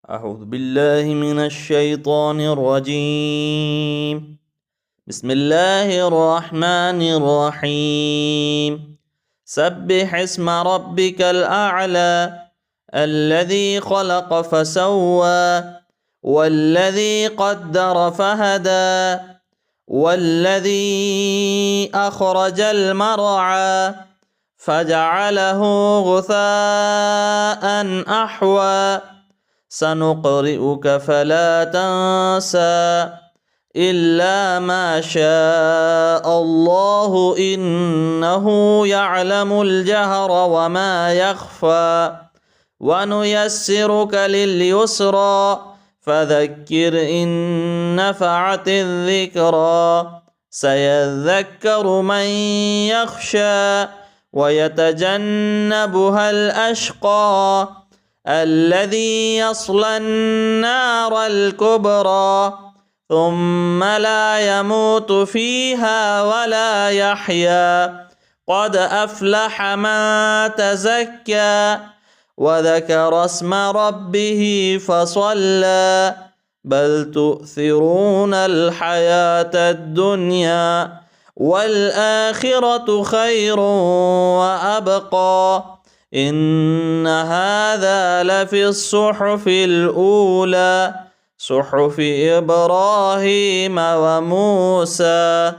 أعوذ بالله من الشيطان الرجيم. بسم الله الرحمن الرحيم. سبح اسم ربك الأعلى الذي خلق فسوى والذي قدر فهدى والذي أخرج المرعى فجعله غثاء أحوى سنقرئك فلا تنسى إلا ما شاء الله إنه يعلم الجهر وما يخفى ونيسرك لليسرى فذكر إن نفعت الذكرى سيذكر من يخشى ويتجنبها الأشقى الذي يصلى النار الكبرى ثم لا يموت فيها ولا يحيا قد أفلح من تزكى وذكر اسم ربه فصلى بل تؤثرون الحياة الدنيا والآخرة خير وأبقى إن هذا لفي الصحف الأولى صحف إبراهيم وموسى.